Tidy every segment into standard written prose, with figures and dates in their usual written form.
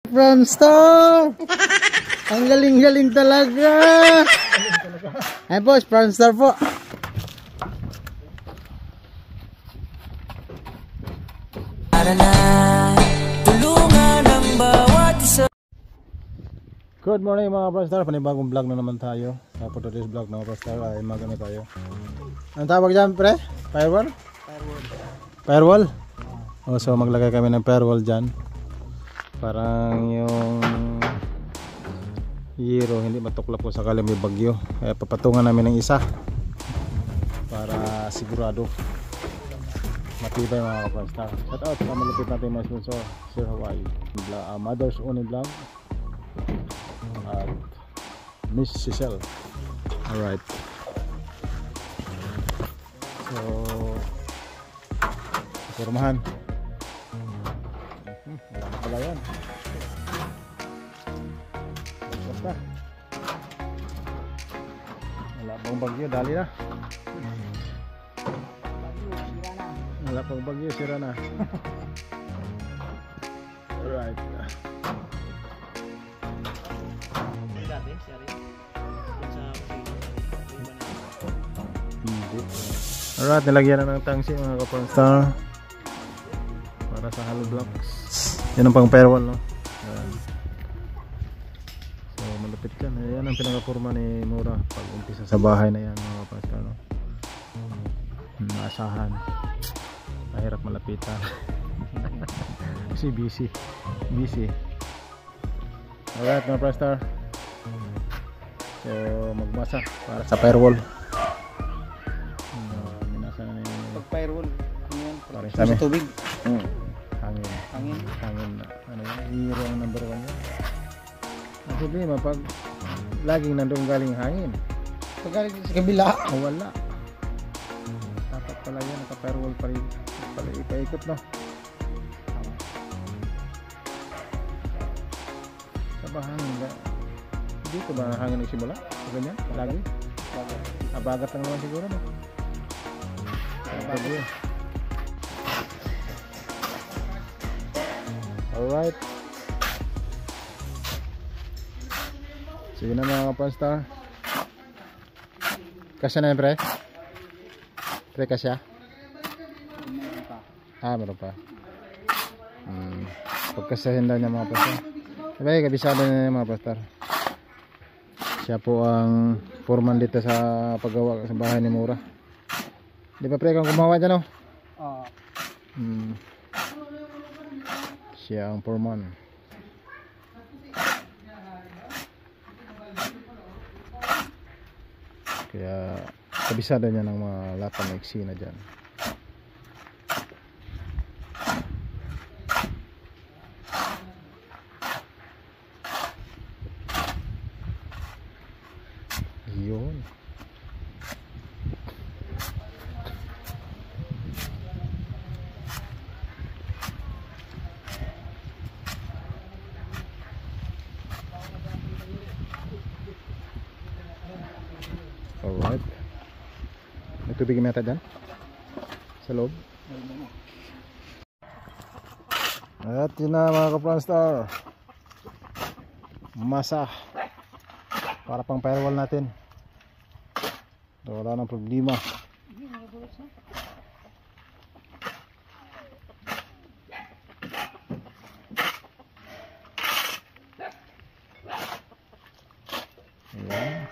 Franstar! Ang galing-galing talaga! Ay boss, Franstar po. Para na tulungan ang bawat isa. Good morning mga Franstar, panibagong vlog na naman tayo. For today's vlog mga Franstar ay magano tayo. Anong tawag dyan pre? Firewall? Firewall? Oh, so maglagay kami ng firewall dyan. Parang yung hero hindi matuklap ko sakali may bagyo. Kaya papatungan namin ng isa para sigurado matibay mga Franstar. Shout out sa malupit natin mga sponsor, Sir Hawaii, Mother's Only Vlog at Miss Cecil. Alright, so formahan. Wala na pala yan. Basta wala pang bagyo, dali na. Wala pang bagyo, sira na. Alright. Alright, nilagyan na ng tangsi mga Franstar para sa hollow blocks. Yan ang pang firewall, no? Ayan. So malapit yan. Yan ang pinaka-forma ni Mura pag umpisa sa bahay na yan mga Franstar, no? Maasahan, mahirap malapitan. Kasi busy. Alright mga Franstar, so magmasa para sa firewall. Minasa na yung firewall. Ano yan? Sa tubig. Hangin. Ano yan? Hero ang number 1 yan. Ang problema pag laging nandun galing hangin, Pag galing sa kabila. wala. Dapat pala yan, naka-firewall pa rin. Pala ipaikot, no? Sa bahangin ba? Dito ba hangin nagsimula? Ganyan? Lagi? Abagat lang naman siguro, no? Abagat. Alright. Sige na mga Franstar. Kasya na yun pre? Pre kasya? Meron pa. Pagkasahin daw niya mga Franstar. Sabay, kabisado na niya mga Franstar. Siya po ang foreman dito sa paggawa sa bahay ni Mura. Di ba pre kang gumawa dyan, no? Siya ang foreman. Kaya kabisado niya ng mga lahat ng eksena dyan. Yun. Alright. May tubig yung meta dyan? Sa loob? At yun na mga Franstar. Masa para pang firewall natin. So, wala nang problema. Ayan.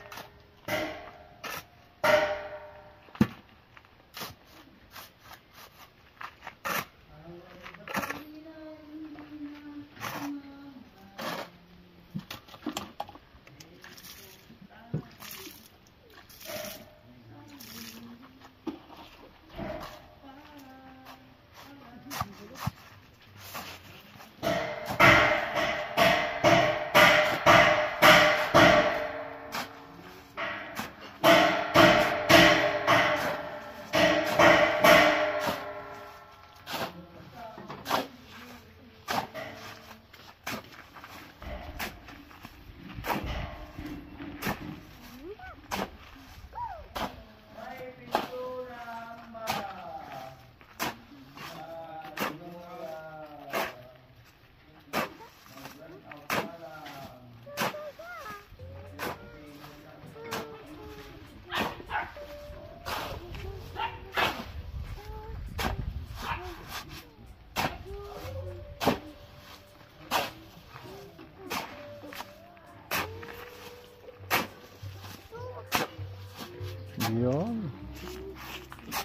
Yun.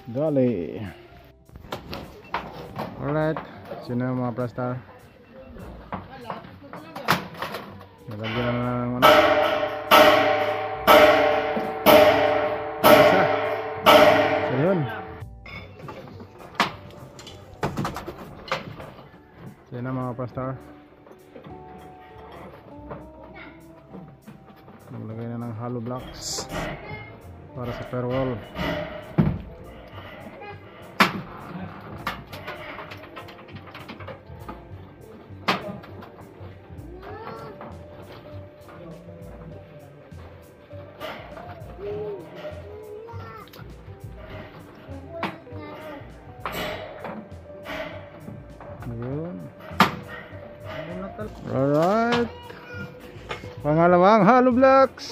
Dali. Alright. Sino yung mga plastar? Nalagyan na ng ano. Isa. So yun. Sino mga plastar? Naglagay na ng hollow blocks para sa firewall. Ayun. Alright. Pangalawang hollow blocks.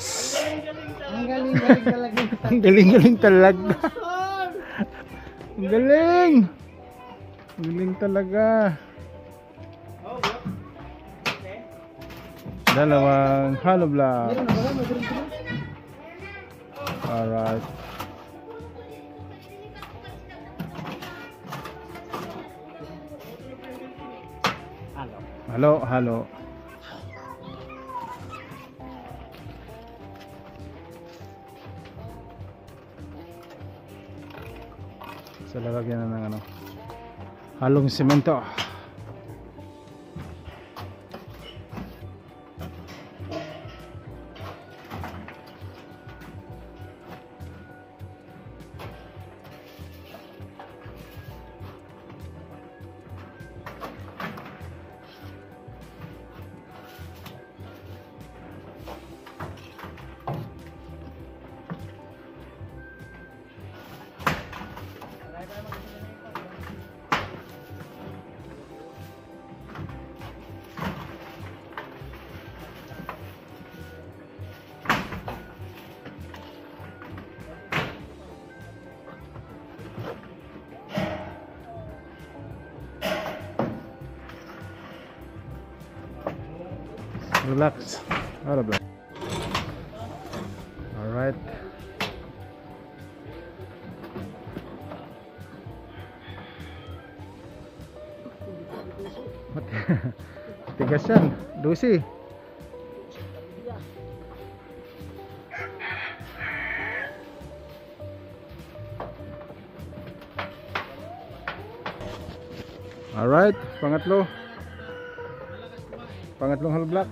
Ang galing-galing talaga. Ang galing-galing talaga. Ang galing. Ang galing talaga. Dalawang hollow block. Alright. Halo, halo. So lalagyan na ng ano, halong semento. Relax. Out of black. All right. Tigas yan. Lucy. All right. Pangatlong hollow block.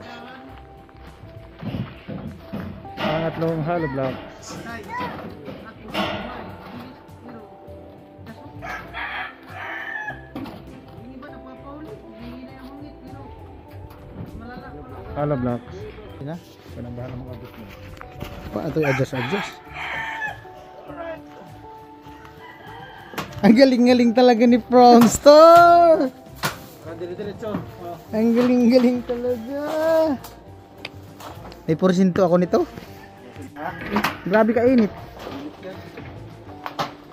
Pangatlong hollow block. Hollow block. Ina? Panambahan ng mga abot mo. Ito adjust. Ang galing-galing talaga ni Pronstar. Diretso. Ang galing-galing talaga. May porsyento ako nito. Grabe ka init.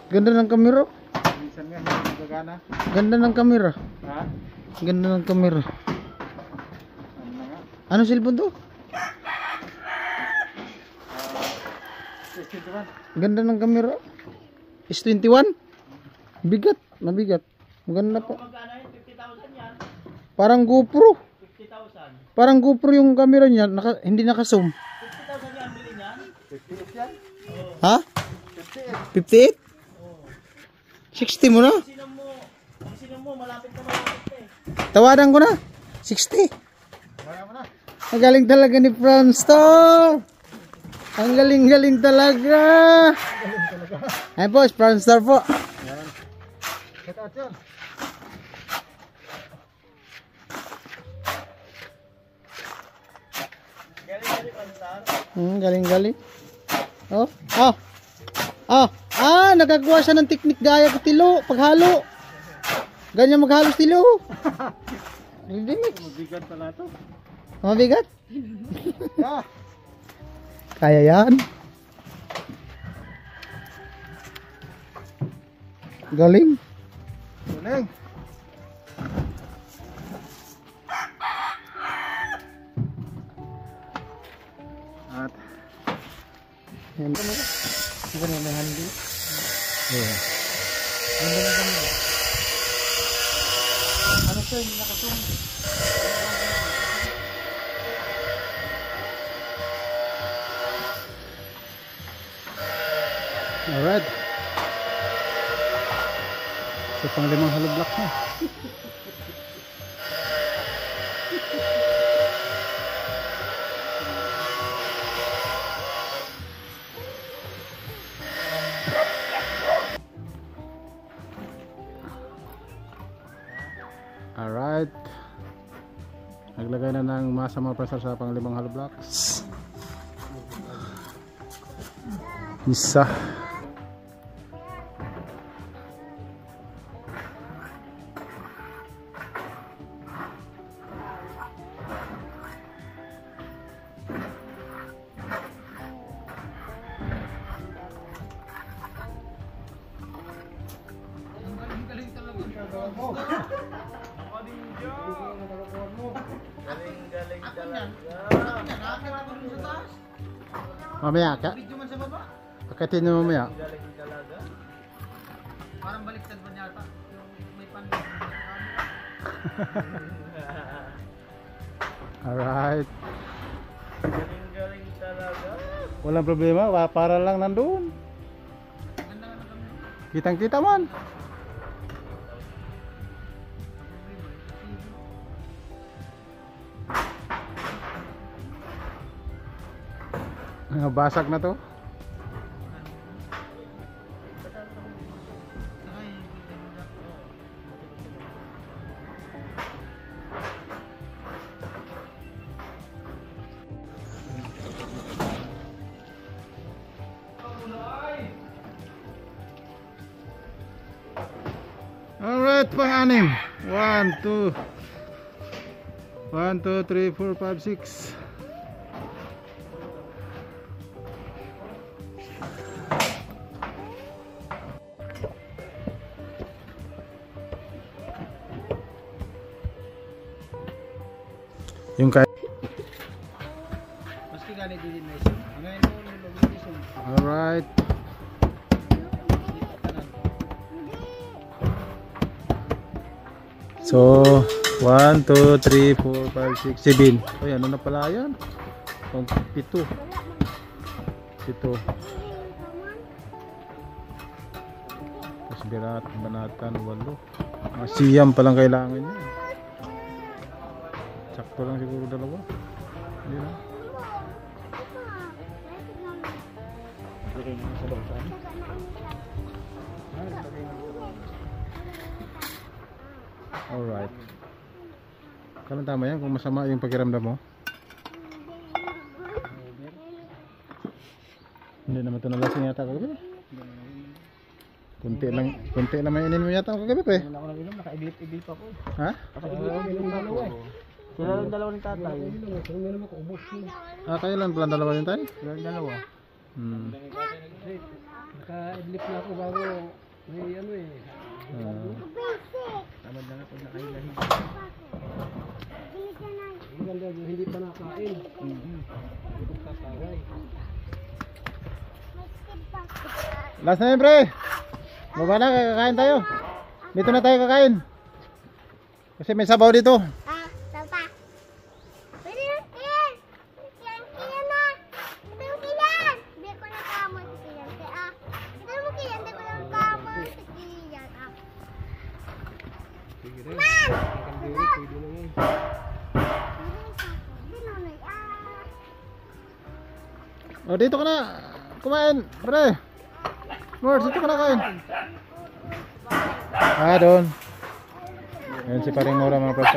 Ganda ng kamera. Minsan nga hindi gagana. Ganda ng kamera. Ha? Ganda ng kamera. Ano na nga? Ano cellphone to? Ganda ng kamera. S21. Bigat, mabigat. Maganda po. Parang GoPro. 50,000. Parang GoPro yung camera niya, hindi naka-zoom. 50,000 yan bili niyan? 58 yan? Ha? 58? 60 mo na? Sino mo, malapit na eh. Tawadan ko na. 60. Ang galing talaga ni Pronstar. Ang galing-galing talaga. Ayan po, Pronstar po. Check out yan. Galing-galing. Oh. Nagagawa siya ng teknik gaya ko tilo, paghalo. Ganyan maghalo tilo. Ready mix. Mabigat pala ito. Mabigat? Kaya yan. Galing. Galing. At Yan. Ito na may handi. Yeah. Ganda na camera. Ano siya, hindi nakasum. Alright. So pang 5 hollow block na. Alright. Naglagay na ng masa mga pressure sa pang 5 hollow blocks. Isa. Galing talaga. Mamaya ka? Video man sa baba. Pagkatin mo mamaya. Galing talaga. Parang baliktad ba yata? Yung may pan. Alright. Galing talaga. Walang problema. Para lang nandun. Ganda nga na kami. Kitang kita man. Basag na to. Alright, pang-anim. 1, 2 1, 2, 3, 4, 5, 6. Yung kaya. Maski ganit din na isa. Ngayon mo nilagay isa. Alright. So 1, 2, 3, 4, 5, 6, 7. Ay, ano na pala yan? 7. 7. Tapos banatan 8. Siyam palang kailangan niya. Sakto lang siguro 2. Hindi na. Alright. Kailan tama yan kung masama yung pakiramdam mo? Hindi naman ito nalasing yata kagabi. Kunti lang may inin mo yata kagabi pa eh. Wala ko nag-inom, naka-iglip-iglip ako. Ha? Naka-iglip-iglip dalawa eh. Sila lang dalawa ng tatay. Ah, kayo lang pala 2 yung tayo? Sila lang dalawa. Naka-idlip na ako bago may ano eh. Tamad na nga pag nakahilahin. Maganda yung hindi pa nakain. Last na yun pre. Baba na, kakain tayo. Dito na tayo kakain. Kasi may sabaw dito. Papa. Pwede lang yan. Yan na. Ito yung kiyan. Hindi ko na kamot sa kiyan. Ito yung kiyan. Hindi ko na kamot sa kiyan. Sige rin. Man! Pwede na yan. Binunay. O dito ka na. Kumain, pre. Mors, dito ka na kain. Doon. Ayan si paring Nora mga prasa.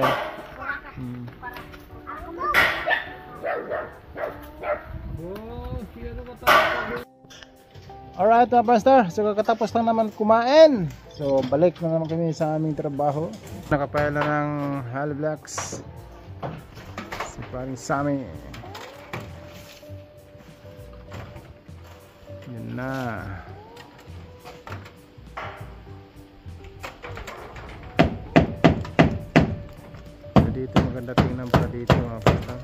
Alright mga pastor, so kakatapos lang naman kumain. So balik na naman kami sa aming trabaho. Nakapaya na ng hollow blocks si paring Sammy. Yun na. So dito maganda tingnan pa dito mga pastor.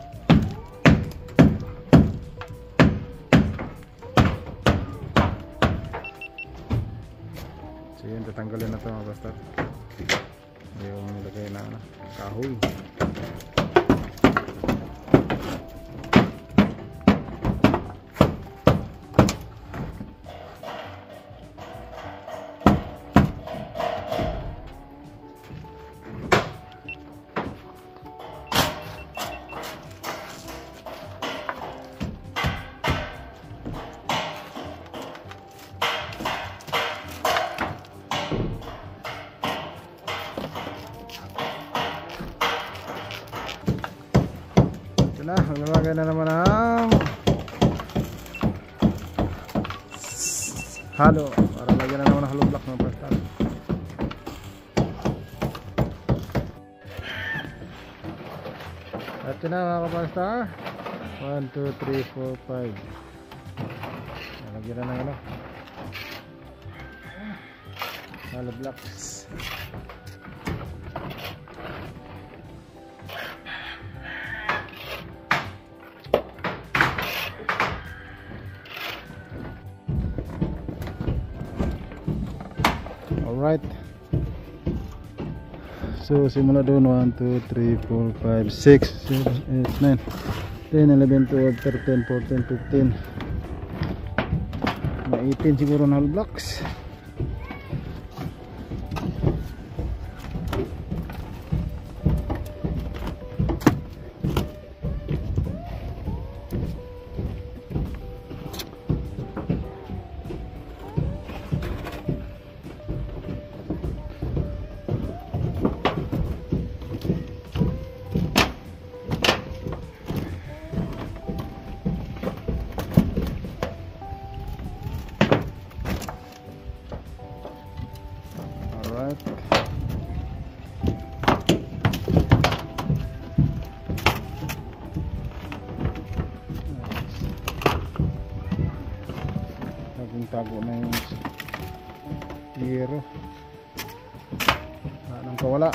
tatanggalin na to mga basta yung nilagay na ano, kahoy. Na, maglalagay na naman ang halo para lagyan na naman ang hollow block ng pasta. At yun na mga kapasta, 1, 2, 3, 4, 5. Lagyan na ng ano, hollow blocks. Alright. So simula doon 1, 2, 3, 4, 5, 6, 7, 8, 9, 10, 11, 12, 13, 14, 15. Mga 18 siguro na hollow blocks. Alright. Laging tago na yung hero. Anong kawala.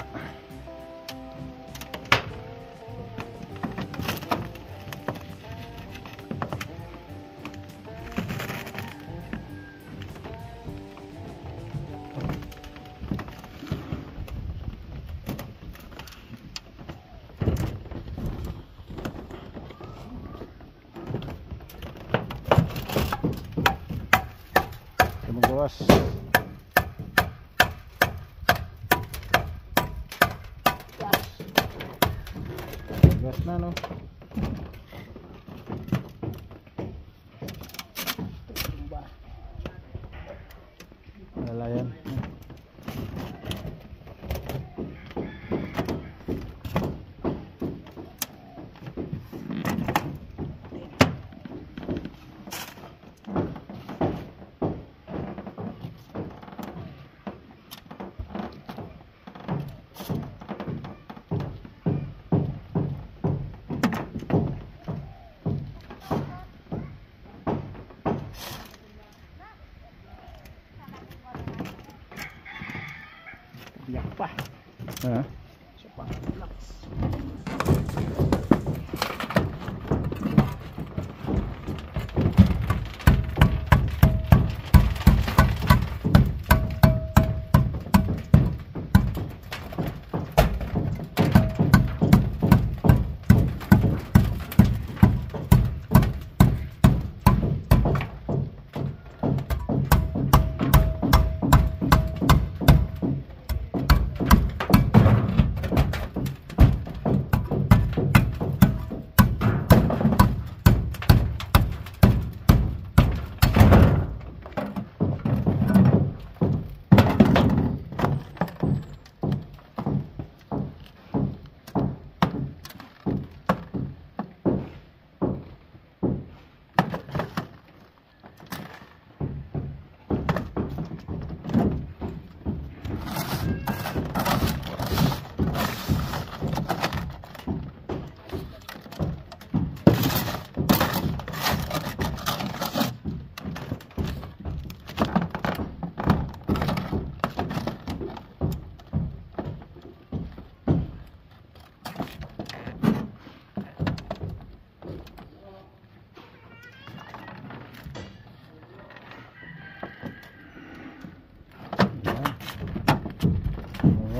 Magawas. Gas na no. Lalayan. Yak pa. Ha?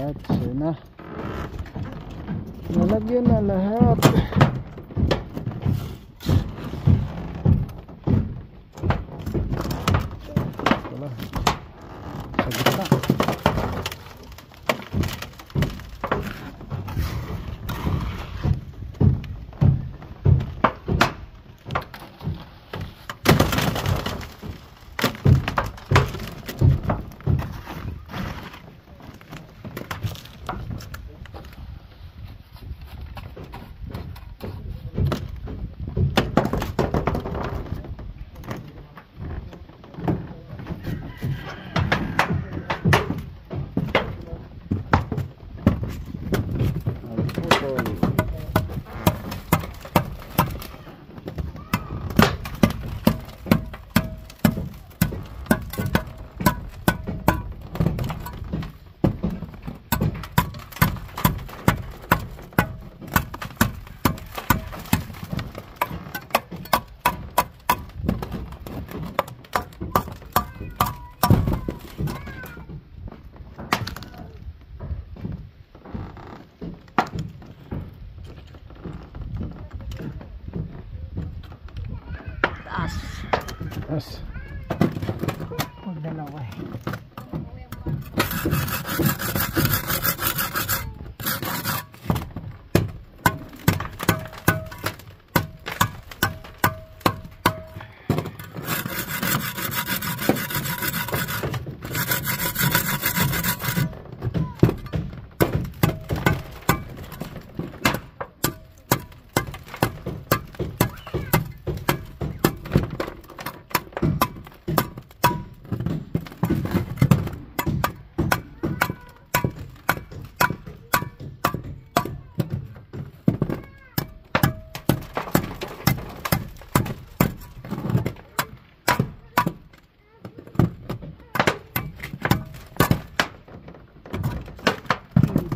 Alright, so na. Nalagyan na lahat. Wala. Sa gitna. Yes. Magdalawa eh.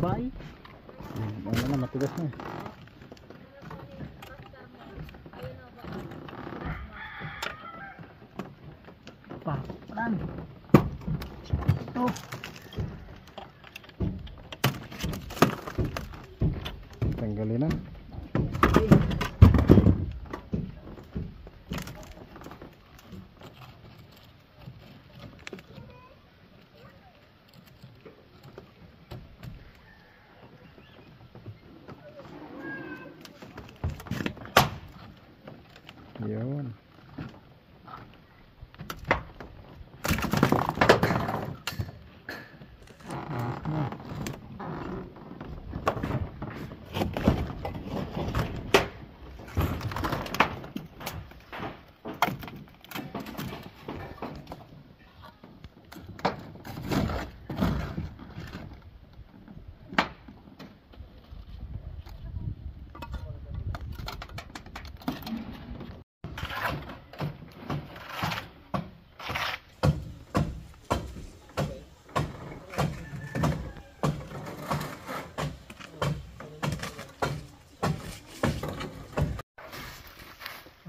Bye. Ano na, matigas na eh. Paran. Oh. Tanggalin na. Yun.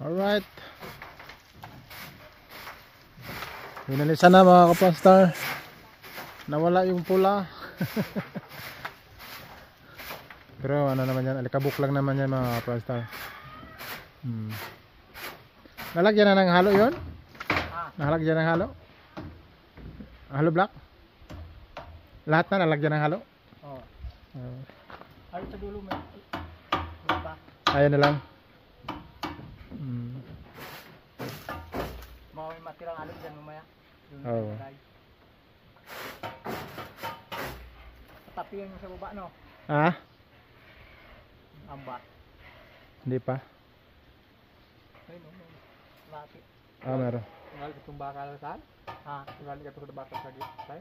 Alright. Pinalisan na mga kapastar. Nawala yung pula. Pero ano naman yan, alikabok lang naman yan mga kapastar. Nalagyan na ng halo yun? Nalagyan ng halo? Halo block? Lahat na nalagyan ng halo? Oh. Ay sa dulo mo. Ayan na lang. May matirang alog dyan mamaya. Oo. Tapihan mo sa baba, no? Ah? Amba. Hindi pa. Ayun, no? Lati. Ah, meron. Tungal itong bakal saan? Ha? Tungal itong bakal sa gitna.